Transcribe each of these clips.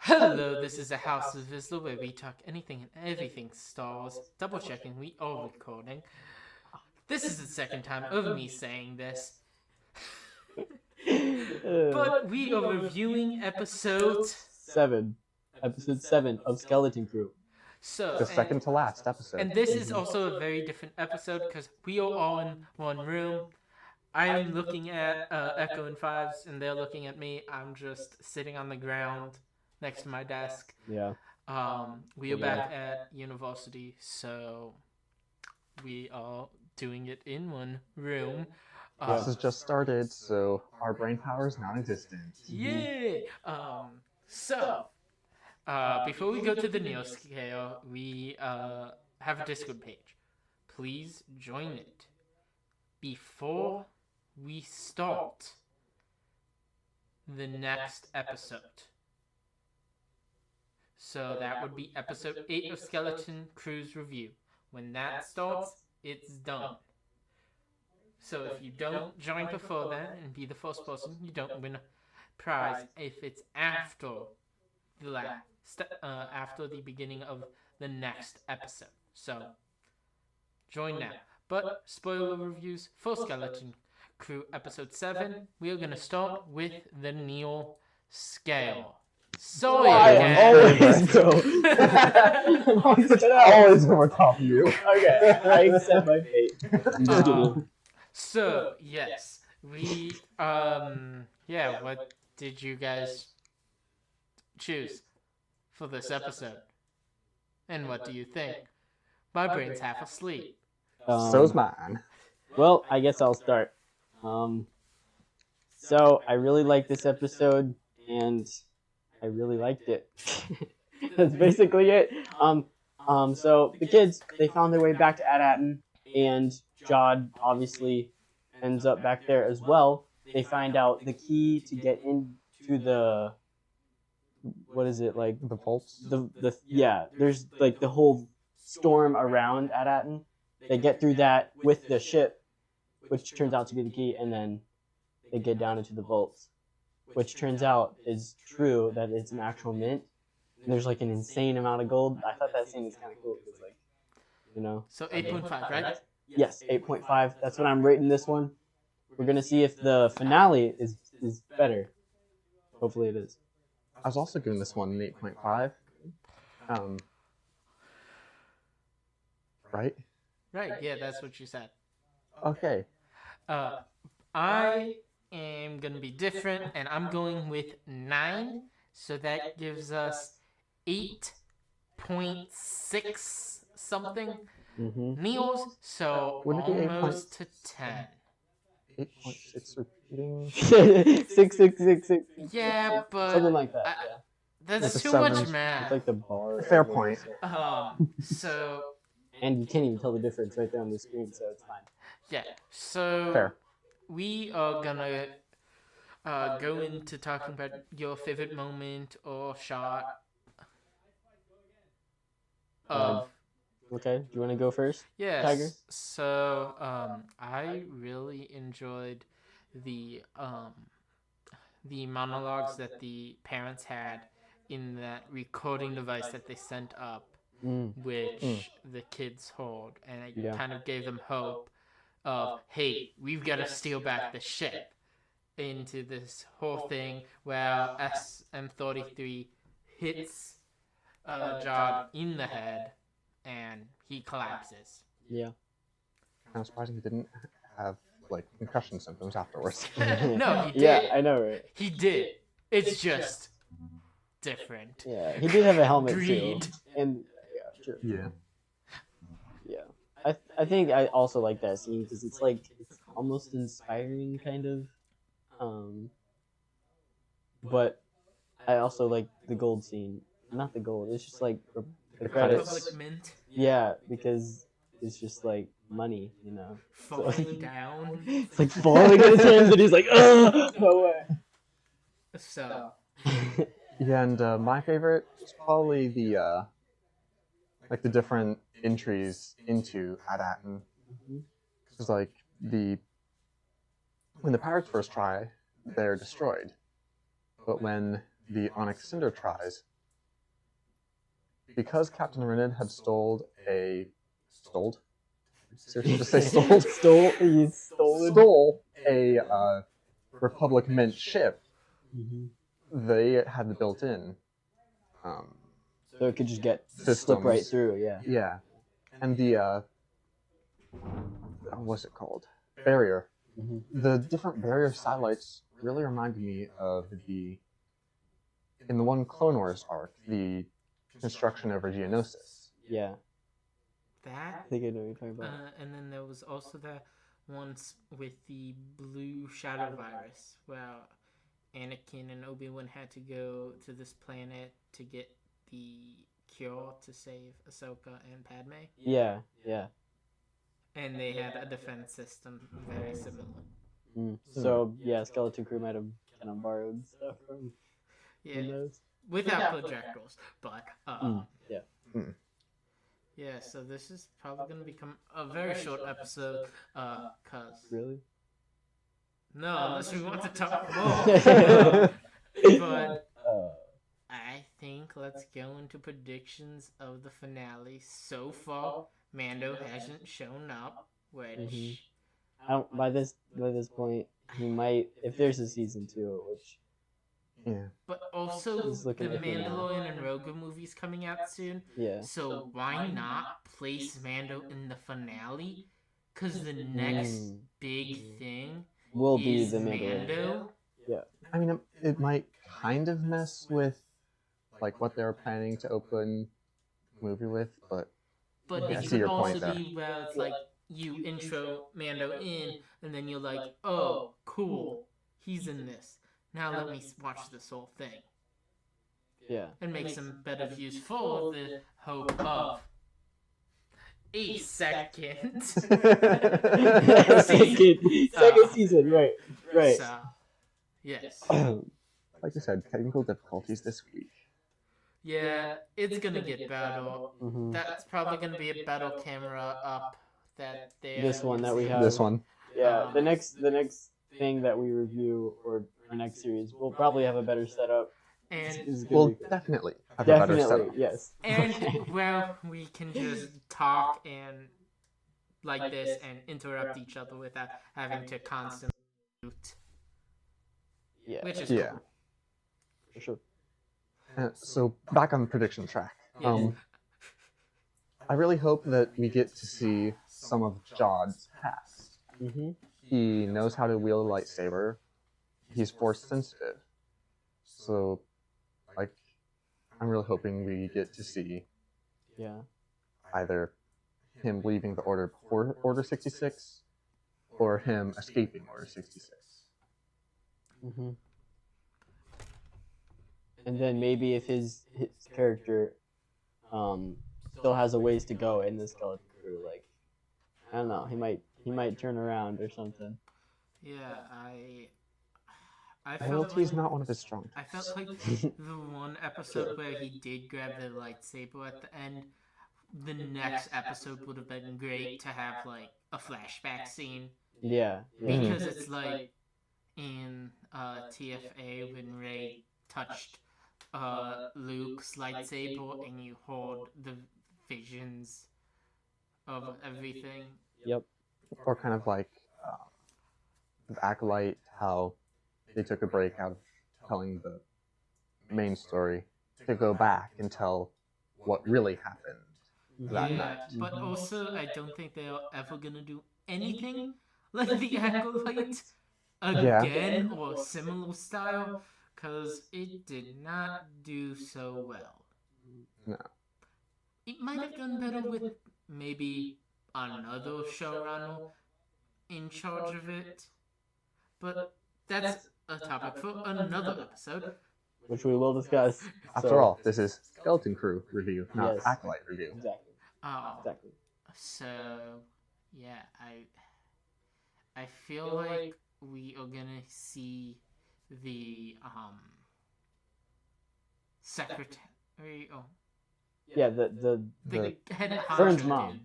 Hello, this is the House of Vizsla where we talk anything and everything Star Wars. Double checking, we are recording. This is the second time of me saying this. But we are reviewing episode 7. Episode 7 of Skeleton Crew. So, The second to last episode. and this is also a very different episode because we are all in one room. I'm looking at Echo and Fives, and they're looking at me. I'm just sitting on the ground next to my desk. Yeah. We are back at university, so we are doing it in one room. This has just started, so our brain power is non-existent. Yeah. So, before we go to the Neo scale, we have a Discord page. Please join it. Before we start the next episode. So that would be episode 8 of Skeleton Crew's review. When that starts, it's done. So if you don't join before then and be the first person, you don't win a prize if it's after the beginning of the next episode. So join now. But spoiler reviews for Skeleton Crew episode 7. We are going to start with the Neo scale. Sorry again. Always over top of you. Okay, I accept my fate. So, yes, we, what did you guys choose for this episode? And what do you think? My brain's half asleep. So's mine. Well, I guess I'll start. So I really liked this episode, and I really liked it. That's basically it. So the kids, they found their way back to Adatin, and Jod obviously ends up back there as well. They find out the key to get into the, what is it, like The vaults. There's like the whole storm around Adatin. They get through that with the ship, which turns out to be the key, and then they get down into the vaults, which turns out is true, that it's an actual mint. And there's like an insane amount of gold. I thought that scene was kind of cool. It was like, you know. So 8.5, right? Yes, 8.5. That's what I'm rating this one. We're gonna see if the finale is better. Hopefully it is. I was also giving this one an 8.5. Right? Right, yeah, that's what you said. Okay. I am going to be different, and I'm going with 9, so that gives us 8.6 something. Neos, so Wouldn't it be almost to 10. 8.6 repeating. 6. Yeah, but Something like that. that's It's a too much 7. math. It's like the bar. Fair point. So And you can't even tell the difference right there on the screen, so it's fine. yeah, so Fair. we are gonna go into talking about your favorite moment or shot of Okay, do you want to go first? yes. Tiger? So I really enjoyed the monologues that the parents had in that recording device that they sent up, which the kids heard, and it kind of gave them hope of, hey, we've got to steal back the ship, into this whole thing where SM-33 hits Jod in the head and he collapses. Yeah. Kind of surprising he didn't have like concussion symptoms afterwards. No, he did. Yeah, I know, right? He did. It's just different. Yeah, he did have a helmet Greed. too. And yeah, sure. Yeah. Yeah. I think I also like that scene because it's like it's almost inspiring kind of. But I also like the gold scene. Not the gold. It's just like the credits. Public Mint Yeah, because it's just like money, you know. falling down. It's like falling in his hands, and he's like, "Ugh, no way." So Yeah, and my favorite is probably the like the different entries into Adatin. Because like when the pirates first try, they're destroyed. But when the Onyx Cinder tries, because Captain Renid had stole? Seriously, just say stole? He stole. Stole a Republic Mint ship. Mm-hmm. They had the built-in So it could just systems. slip right through. Yeah. Yeah, and the what's it called? Barrier. Mm-hmm. The different barrier satellites really reminded me of in the one Clone Wars arc, the construction over Geonosis. Yeah. That. I think I know what you're talking about. And then there was also the ones with the blue shadow virus, where Anakin and Obi-Wan had to go to this planet to get the cure to save Ahsoka and Padme. Yeah. Yeah. And they had a defense system very similar. So yeah, Skeleton Crew might have kind of borrowed stuff from those. Without projectiles, but yeah. Yeah, so this is probably going to become a very short episode, cause Really? No, unless we want to talk more. But I think let's go into predictions of the finale. So far, Mando hasn't shown up, which I don't. By this point, he might, if there's a season 2, which. Yeah. But also, the at him now. Mandalorian and Rogue movie's coming out soon. Yeah. So why not place Mando in the finale? Because the next big thing will be is the Mando. Yeah. I mean, it might kind of mess with like what they were planning to open the movie with, but it could also be where it's like you intro Mando in, and then you're like, oh, cool, he's in this. Now let me watch this whole thing. Yeah. And make some better views for the hope of a second. second season, right. So, yes. Like I said, technical difficulties this week. Yeah, it's gonna get better. That's probably gonna be a battle camera up that there. This one that we have. This one. Yeah, the next thing that we review, or our next series, we'll probably have a better setup. And we'll definitely have a better setup. Yes. And where we can just talk and like this and interrupt each other without having to constantly mute. Yeah. Which is cool. For sure. So back on the prediction track. Yes. I really hope that we get to see some of Jod's past. He knows how to wield a lightsaber. He's force sensitive. So, like, I'm really hoping we get to see either him leaving the Order before Order 66 or him escaping Order 66. And then maybe if his character still has a ways to go in the Skeleton Crew, like, I don't know, he might turn around or something. Yeah, I felt Loyalty's not one of his strong I felt like the one episode where he did grab the lightsaber at the end, the next episode would have been great to have like a flashback scene. Yeah. Because it's like in TFA when Rey touched Luke's lightsaber and you hold the visions of everything. Yep. Or kind of like the Acolyte, how they took a break out of telling the main story to go back and tell what really happened that night. But also, I don't think they're ever gonna do anything like the Acolyte again or similar style, because it did not do so well. No. It might have done better with maybe another showrunner in charge of it, but that's a topic for another episode, which we will discuss. After all, this is Skeleton Crew review, not Acolyte review. Exactly. Exactly. So, yeah, I feel like we are gonna see the secretary. Oh. Yeah, the head Fern's honcho mom. dude.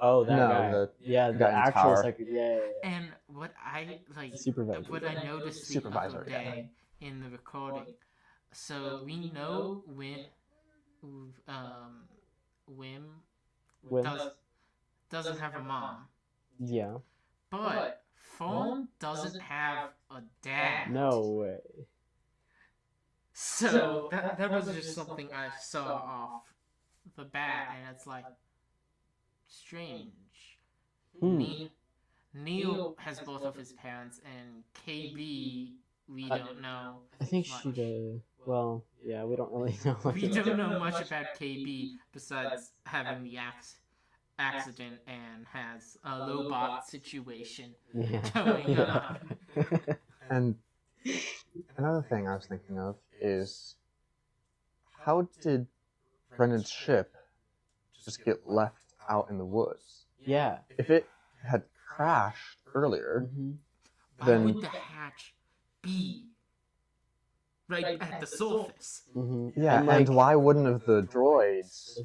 Oh, that guy. The actual tower. secretary. Yeah. And what I like, Supervisor. what I noticed the other day in the recording. So we know when um, Wim With doesn't have a mom, yeah. but Fawn doesn't have a dad. No way. So that was just something I saw off the bat, and it's like strange. Hmm. Neil has both of his parents, and KB we don't know I think much. she did. Well, yeah, we don't really know much. We don't know much about KB besides having the accident and has a Lobot situation Yeah. going on. And another thing I was thinking of is how did Brennan's ship just get left out in the woods? Yeah. If it had crashed earlier, Mm-hmm. Why then would the hatch be right at the surface? Mm-hmm. yeah, and why wouldn't have the droids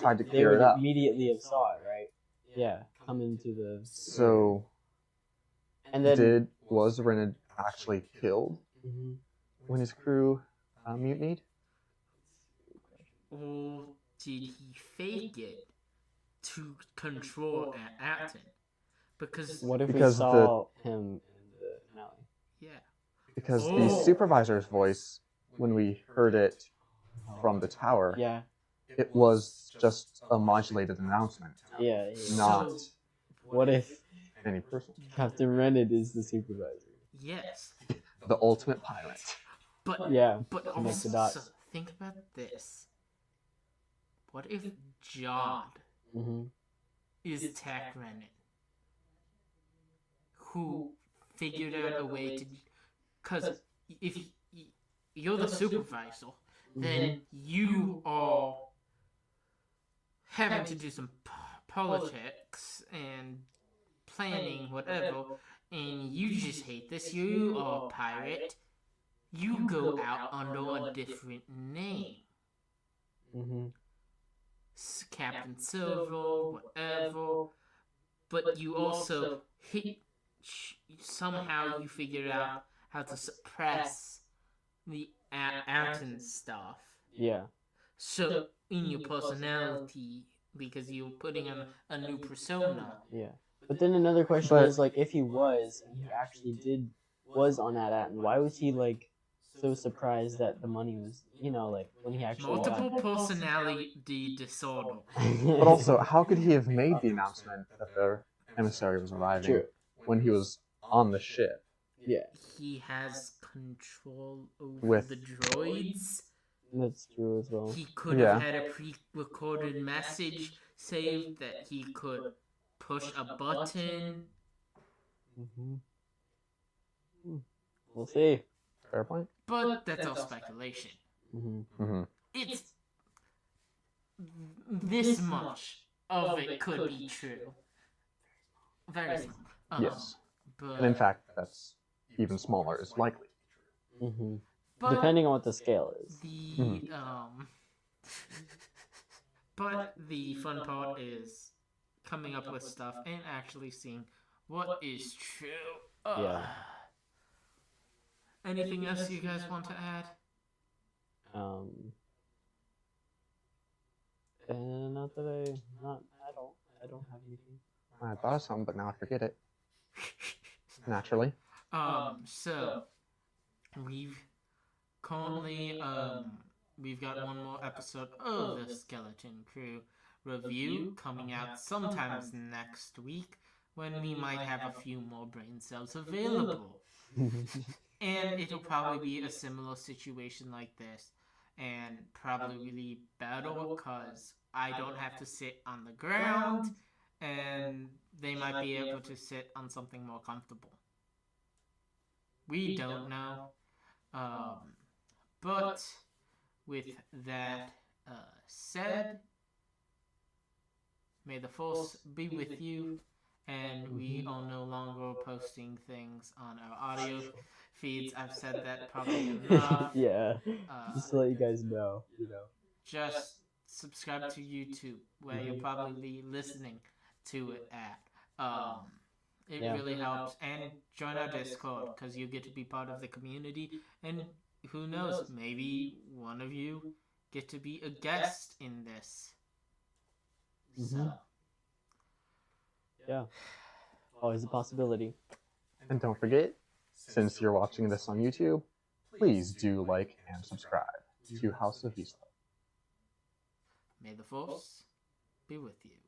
tried to they clear would it up? immediately have saw it, right? Yeah, come into the. So And then was Renard actually killed Mhm. when his crew mutinied? Or did he fake it to control Atten? Because What if Because we saw him in the finale? yeah, Because the supervisor's voice, when we heard it from the tower, Yeah. it was just a modulated announcement, Yeah. not What if any person. Captain Renard is the supervisor? yes, The ultimate pilot. but Yeah. but Connect the also dots. think about this. What if Jod Mm-hmm. is Tech Renan, who figured out a way to? Because if you're the supervisor, then you are having to do some politics and planning, whatever, and you just hate this. You are a pirate. You go out under a different name. Mm-hmm. Captain Silver, whatever. But you also somehow you figured out how to suppress the Ayrton stuff. Yeah. So in your personality, because you're putting on a new persona. Yeah. But then another question But- is like, if he was and he actually was on that Atten, why was he like so surprised that the money was, like when he actually Multiple got personality disorder. But also, how could he have made the announcement that the emissary was arriving True. when he was on the ship? Yeah, He has control over With- the droids. that's true as well. He could have had a pre-recorded message saved that he could push a button. Mm-hmm. We'll see. Fair point. But that's all speculation. Mm-hmm. Mm-hmm. It's this much of it could be true. Very small. Yes. But, And in fact, that's even smaller is likely. Mm-hmm. but Depending on what the scale is. the but the fun part is coming up with stuff and actually seeing what is true. Yeah. Anything else you guys want to add? And not that I don't have anything. I thought of some, but now I forget it. Naturally. So we've currently we've got one more episode of the Skeleton Crew review coming out sometimes next week when we might have a few more brain cells available. And it'll probably be a similar situation like this, and probably really better because I don't have to sit on the ground, and they might be able to sit on something more comfortable. We don't know. But with that said, may the Force be with you, and we are no longer posting things on our audio feeds. I've said that probably enough. Yeah. Just to let you guys know, Just subscribe to YouTube, where you're probably listening to it at. It really helps, and join our Discord because you get to be part of the community. And who knows, maybe one of you get to be a guest in this. Mm-hmm. Yeah. Always a possibility. And don't forget, since you're watching this on YouTube, please do like and subscribe to House of Vizsla. May the Force be with you.